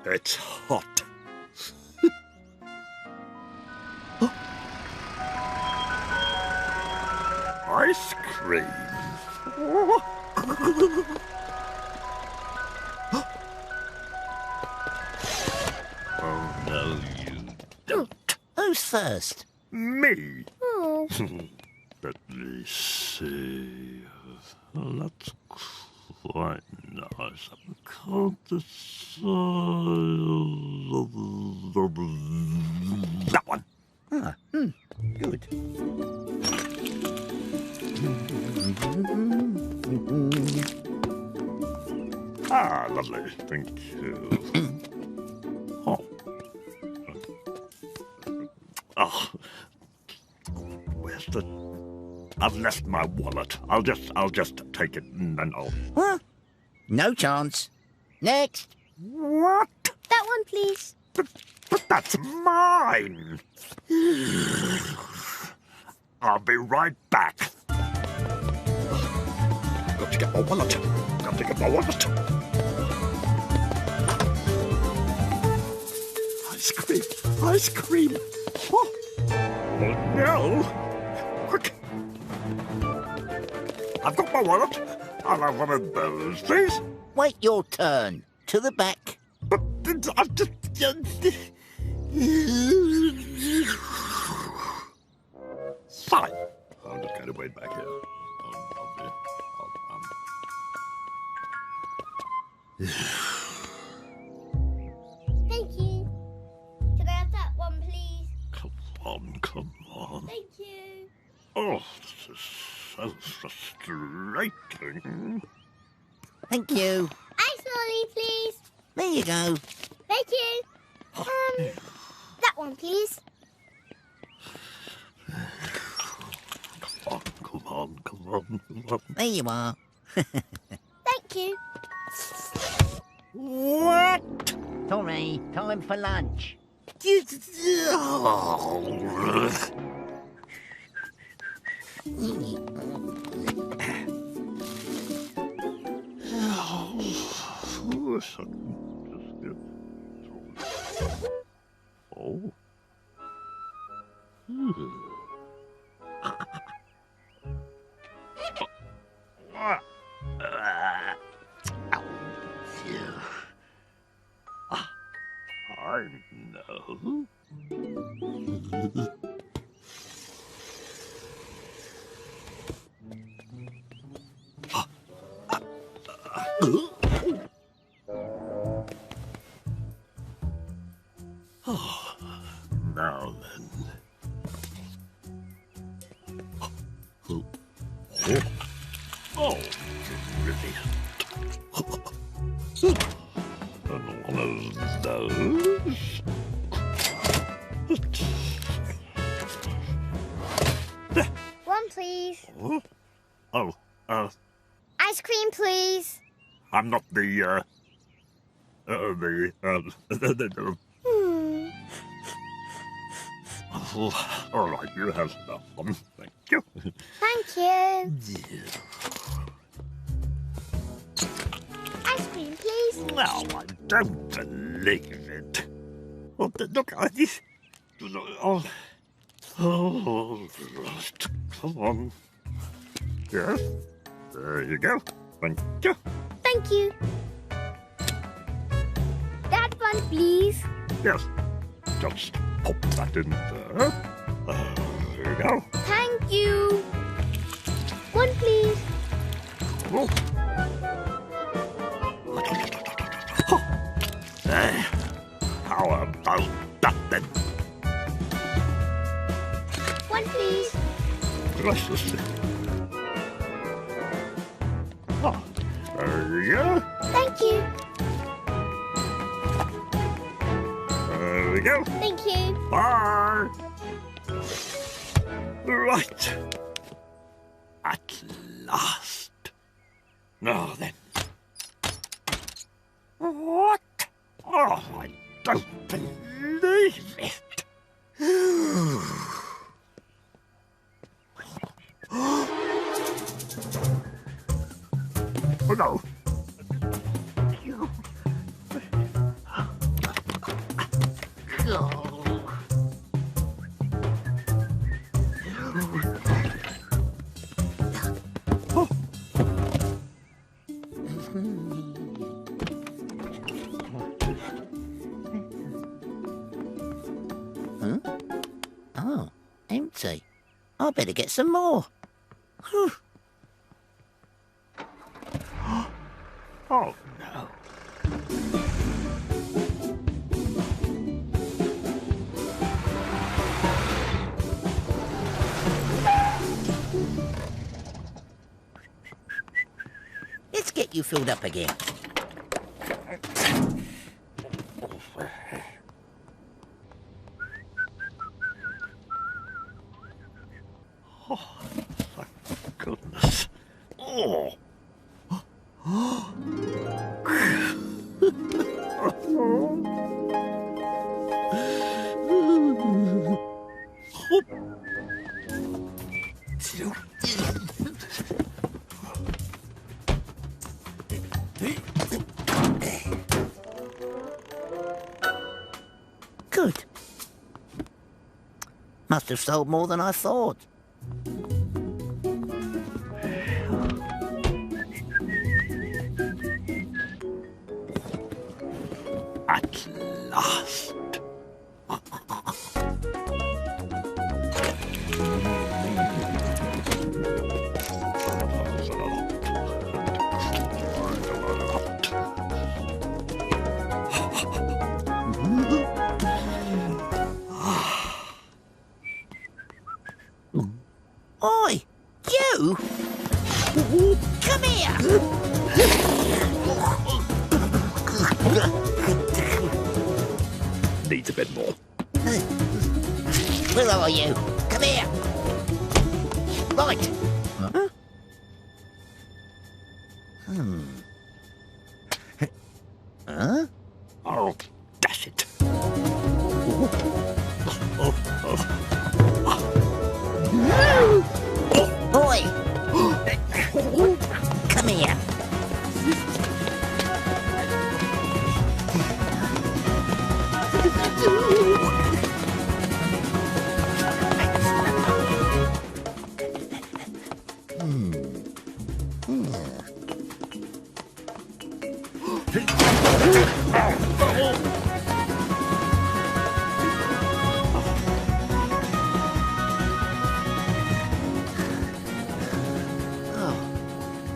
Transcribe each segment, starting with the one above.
It's hot. Ice cream. Oh, no, you don't. Who's first? Me. Oh. Let me see. That's quite nice. I can't decide. That one. Ah, good. Ah, lovely. Thank you. Oh. Oh. Where's the... I've left my wallet. I'll just take it and then I'll... Huh? No chance. Next. What? That one, please. But that's mine. I'll be right back. Got to get my wallet. Got to get my wallet. Ice cream. Ice cream. Oh, oh no. Quick. I've got my wallet. I'll have one of those, please. Wait your turn. To the back. But I've just... Fine. I'm just going to wait back here. Thank you. Can I have that one, please? Come on. Thank you. Oh, this is so frustrating. Thank you. Ice lolly, please. There you go. Thank you. That one, please. Come on. There you are. Thank you. What? Sorry, time for lunch. Oh. I know. Now then. Oh, brilliant. And one of those. One, please. Oh, Ice cream, please. I'm not the all right, you have that one. Thank you. Thank you. Ice cream, please. No, I don't believe it. Oh, look at this. Oh, come on. Yes, there you go. Thank you. Thank you. That one, please. Yes, just pop that in there. There you go. Thank you. One, please. Oh. There. How about that then? One, please. Gracious. Oh, there you go. Thank you. There we go. Thank you. Bye. Right. At last. Now then. What? Oh, I don't believe it. Oh, no. I better get some more. Whew. Oh, no. Let's get you filled up again. Oh, thank goodness. Oh. Good. Must have sold more than I thought. At last. Oi! You! Come here! Needs a bit more. Where are you? Come here! Right! Huh? Huh? Oh, dash it. Oi! Come here!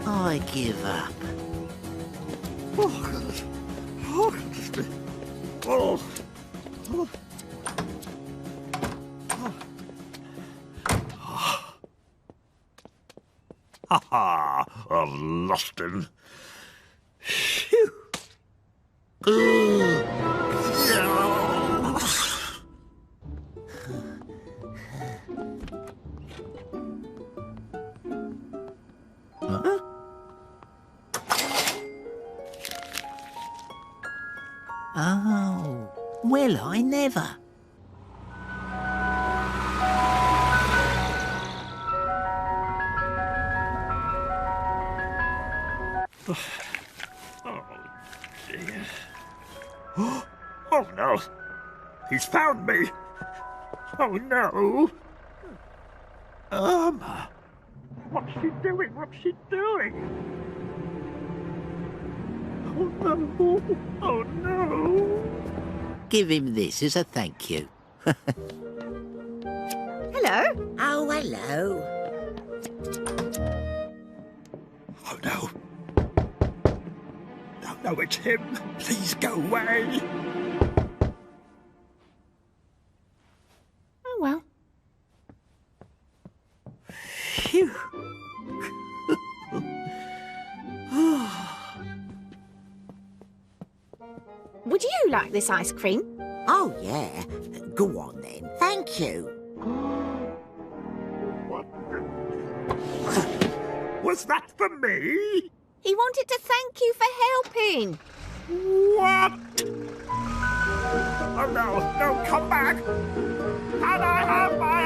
I give up. Oh, goodness. Oh, goodness. Oh. Oh. Ha ha! I've lost him. Phew. Huh? Oh, well, I never. Oh, dear. Oh, no. He's found me. Oh, no. Irma. What's she doing? What's she doing? Oh, no. Oh, no. Give him this as a thank you. Hello. Oh, hello. Oh, no. No, no, it's him. Please go away. Oh, well. Phew. Would you like this ice cream? Oh, yeah. Go on, then. Thank you. What? Was that for me? He wanted to thank you for helping. What? Oh, no. No, come back. Can I have my